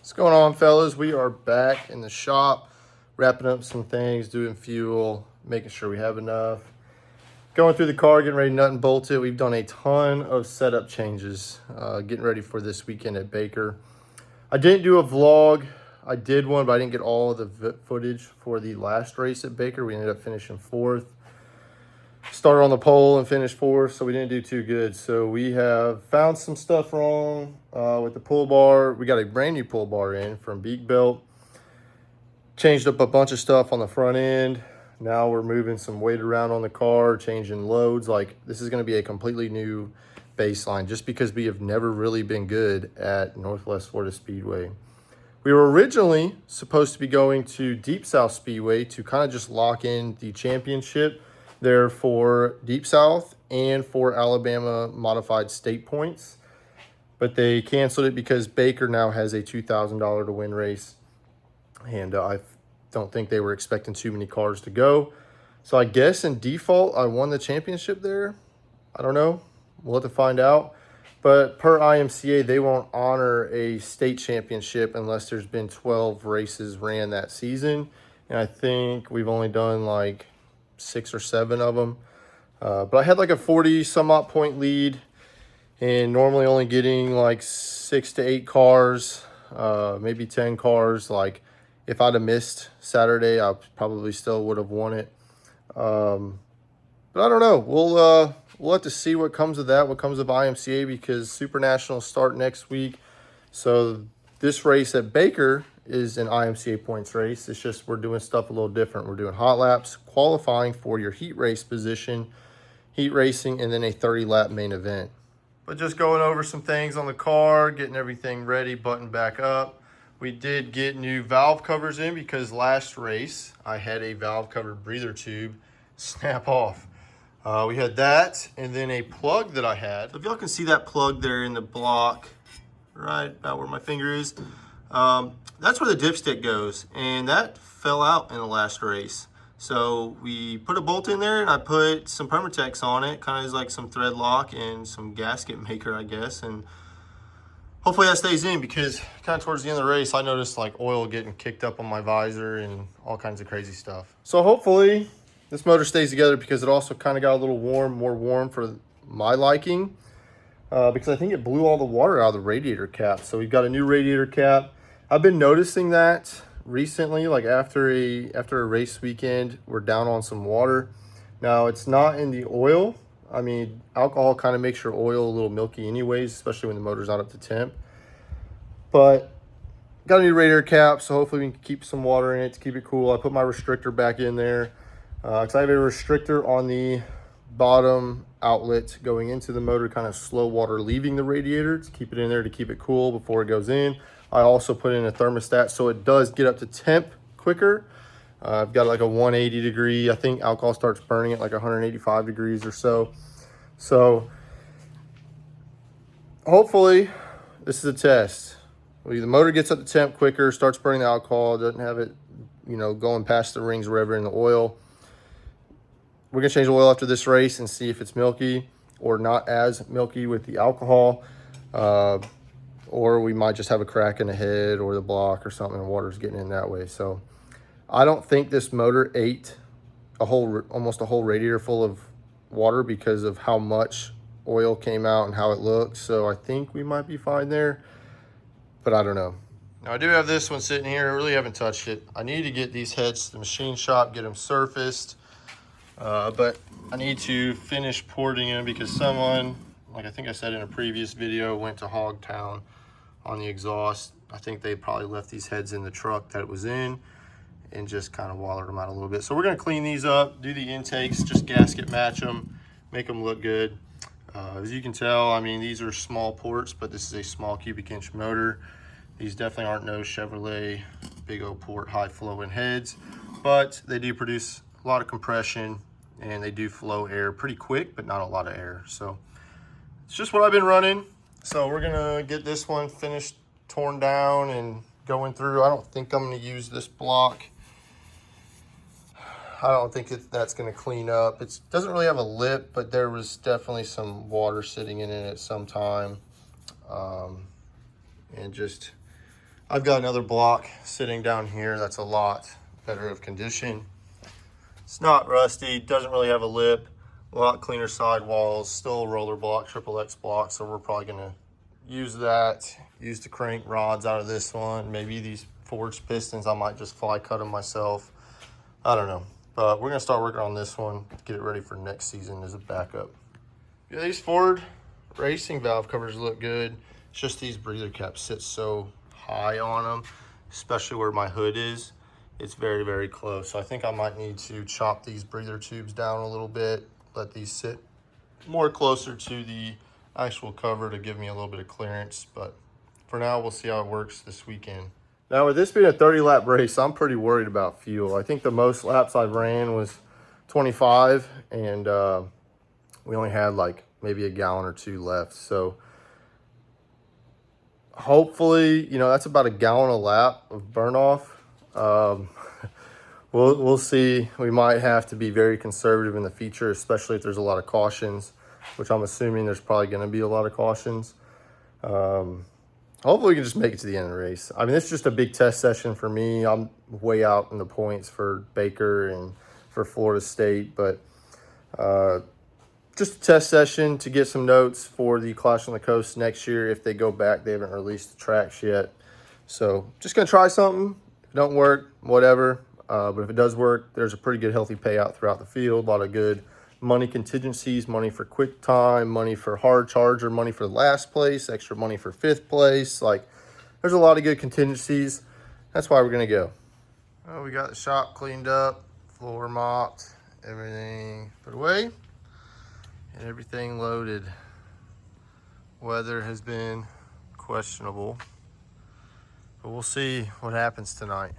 What's going on, fellas? We are back in the shop, wrapping up some things, doing fuel, making sure we have enough. Going through the car, getting ready to nut and bolt it. We've done a ton of setup changes, getting ready for this weekend at Baker. I didn't do a vlog. I did one, but I didn't get all of the footage for the last race at Baker. We ended up finishing 4th. Started on the pole and finished 4th, so we didn't do too good. So we have found some stuff wrong with the pull bar. We got a brand new pull bar in from Beak Belt. Changed up a bunch of stuff on the front end. Now we're moving some weight around on the car, changing loads. Like, this is going to be a completely new baseline just because we have never really been good at Northwest Florida Speedway. We were originally supposed to be going to Deep South Speedway to kind of just lock in the championship there for Deep South and for Alabama modified state points. But they canceled it because Baker now has a $2,000 to win race. And I don't think they were expecting too many cars to go. So I guess in default, I won the championship there. I don't know. We'll have to find out. But per IMCA, they won't honor a state championship unless there's been 12 races ran that season. And I think we've only done like 6 or 7 of them. But I had like a 40 some odd point lead, and normally only getting like 6 to 8 cars, maybe 10 cars. Like, if I'd have missed Saturday, I probably still would have won it. But I don't know. We'll have to see what comes of that, what comes of IMCA, because Super Nationals start next week. So this race at Baker is an IMCA points race. It's just we're doing stuff a little different. We're doing hot laps, qualifying for your heat race position, heat racing, and then a 30-lap main event. But just going over some things on the car, getting everything ready, buttoned back up. We did get new valve covers in because last race I had a valve cover breather tube snap off. We had that, and then a plug that I had. If y'all can see that plug there in the block, right about where my finger is, that's where the dipstick goes, and that fell out in the last race. So we put a bolt in there, and I put some Permatex on it, kind of like some thread lock and some gasket maker, I guess, and hopefully that stays in, because kind of towards the end of the race, I noticed like oil getting kicked up on my visor and all kinds of crazy stuff. So hopefully this motor stays together, because it also kind of got a little warm, more warm for my liking, because I think it blew all the water out of the radiator cap. So we've got a new radiator cap. I've been noticing that recently, like after a race weekend, we're down on some water. Now, it's not in the oil. I mean, alcohol kind of makes your oil a little milky anyways, especially when the motor's not up to temp. But got a new radiator cap, so hopefully we can keep some water in it to keep it cool. I put my restrictor back in there, because I have a restrictor on the bottom outlet going into the motor, kind of slow water leaving the radiator to keep it in there to keep it cool before it goes in. I also put in a thermostat so it does get up to temp quicker. I've got like a 180 degree. I think alcohol starts burning at like 185 degrees or so. So hopefully this is a test. The motor gets up to temp quicker, starts burning the alcohol, doesn't have it, going past the rings wherever in the oil. We're going to change the oil after this race and see if it's milky or not as milky with the alcohol. Or we might just have a crack in the head or the block or something, and water's getting in that way. So I don't think this motor ate almost a whole radiator full of water because of how much oil came out and how it looks. So I think we might be fine there, but I don't know. Now, I do have this one sitting here. I really haven't touched it. I need to get these heads to the machine shop, get them surfaced. But I need to finish porting them because someone, like I think I said in a previous video, went to Hogtown on the exhaust. I think they probably left these heads in the truck that it was in and just kind of watered them out a little bit. So we're going to clean these up, do the intakes, just gasket match them, make them look good. As you can tell, I mean, these are small ports, but this is a small cubic inch motor. These definitely aren't no Chevrolet big old port high flowing heads, but they do produce a lot of compression and they do flow air pretty quick, but not a lot of air. So it's just what I've been running. So we're gonna get this one finished, torn down and going through. I don't think I'm gonna use this block. I don't think that's gonna clean up. It doesn't really have a lip, but there was definitely some water sitting in it at some time. And just I've got another block sitting down here that's a lot better of condition. It's not rusty, doesn't really have a lip, a lot cleaner sidewalls, still a roller block, triple X block, so we're probably gonna use that, use the crank rods out of this one, maybe these forged pistons, I might just fly cut them myself. I don't know, but we're gonna start working on this one, get it ready for next season as a backup. Yeah, these Ford racing valve covers look good. It's just these breather caps sit so high on them, especially where my hood is. It's very, very close. So I think I might need to chop these breather tubes down a little bit, let these sit more closer to the actual cover to give me a little bit of clearance. But for now, we'll see how it works this weekend. Now, with this being a 30-lap race, I'm pretty worried about fuel. I think the most laps I've ran was 25, and we only had like maybe a gallon or two left. So hopefully, you know, that's about a gallon a lap of burn off. We'll see. We might have to be very conservative in the feature, especially if there's a lot of cautions, which I'm assuming there's probably going to be a lot of cautions. Hopefully we can just make it to the end of the race. I mean, it's just a big test session for me. I'm way out in the points for Baker and for Florida State, but just a test session to get some notes for the Clash on the Coast next year. If they go back, they haven't released the tracks yet. So just going to try something. If it don't work, whatever. But if it does work, there's a pretty good healthy payout throughout the field. A lot of good money contingencies, money for quick time, money for hard charger, money for last place, extra money for 5th place. Like, there's a lot of good contingencies. That's why we're going to go. Well, we got the shop cleaned up, floor mopped, everything put away. And everything loaded. Weather has been questionable, but we'll see what happens tonight.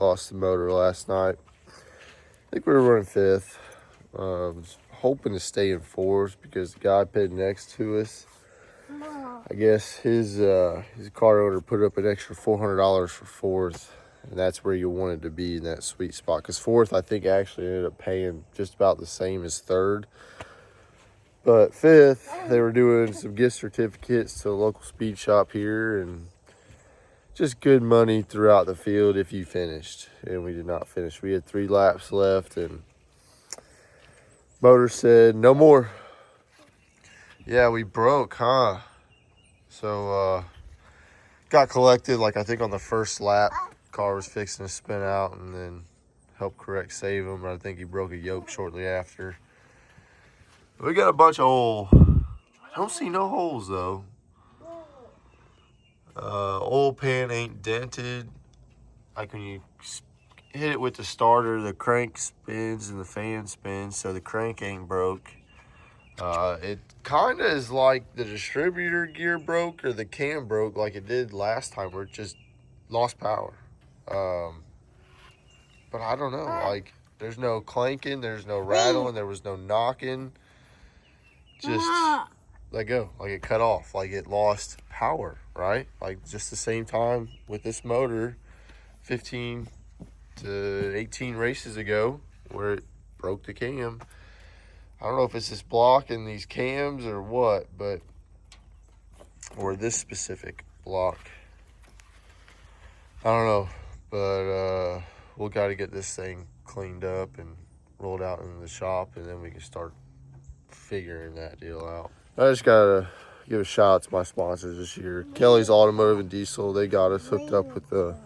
lost the motor last night. I think we were running 5th. Was hoping to stay in 4th because the guy pitted next to us, I guess his car owner put up an extra $400 for 4th, and that's where you wanted to be in that sweet spot. Because 4th, I think, actually ended up paying just about the same as 3rd. But 5th, they were doing some gift certificates to a local speed shop here, and just good money throughout the field if you finished. And we did not finish. We had 3 laps left, and motor said no more. Yeah, we broke, huh? So, got collected, like, I think on the first lap. Car was fixing to spin out, and then helped correct, save him. But I think he broke a yoke shortly after. We got a bunch of oil. I don't see no holes, though. Oil pan ain't dented. Like, when you hit it with the starter, the crank spins and the fan spins, so the crank ain't broke. It kind of is like the distributor gear broke or the cam broke like it did last time, where it just lost power. But I don't know, like, there's no clanking, there's no rattling, there was no knocking. Just let go, like it cut off, like it lost power, right? Like just the same time with this motor 15 to 18 races ago where it broke the cam. I don't know if it's this block and these cams or what, but, or this specific block. I don't know, but we'll got to get this thing cleaned up and rolled out into the shop, and then we can start figuring that deal out. I just got to give a shout out to my sponsors this year. Kelly's Automotive and Diesel. They got us hooked up with the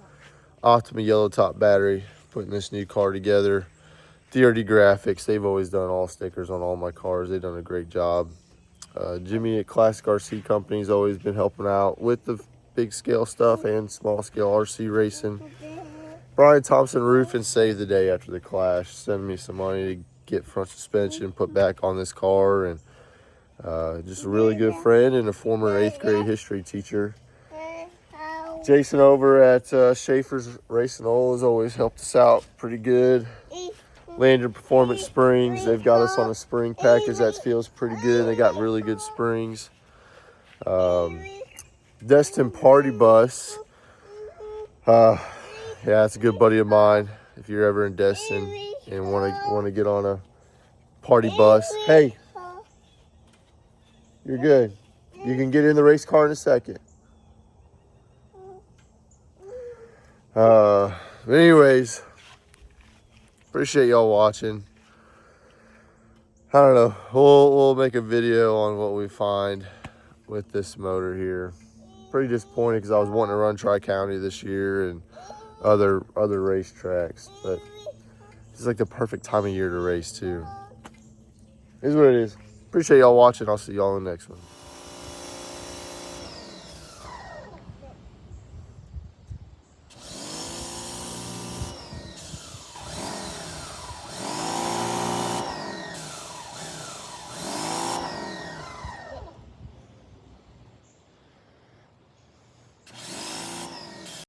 Optima yellow top battery, putting this new car together. DRD Graphics, they've always done all stickers on all my cars. They've done a great job. Jimmy at Classic RC Company's always been helping out with the big scale stuff and small scale RC racing. Brian Thompson Roofing saved the day after the clash, sending me some money to get front suspension put back on this car, and just a really good friend and a former 8th grade history teacher. Jason over at Schaefer's Racing Oil has always helped us out pretty good. Landon Performance Springs, they've got us on a spring package that feels pretty good. They got really good springs. Destin Party Bus, yeah, it's a good buddy of mine. If you're ever in Destin and want to get on a party bus, hey, you're good. You can get in the race car in a second. Anyways, appreciate y'all watching. I don't know. We'll make a video on what we find with this motor here. Pretty disappointed because I was wanting to run Tri-County this year and other racetracks, but it's like the perfect time of year to race too. It is what it is. Appreciate y'all watching. I'll see y'all in the next one.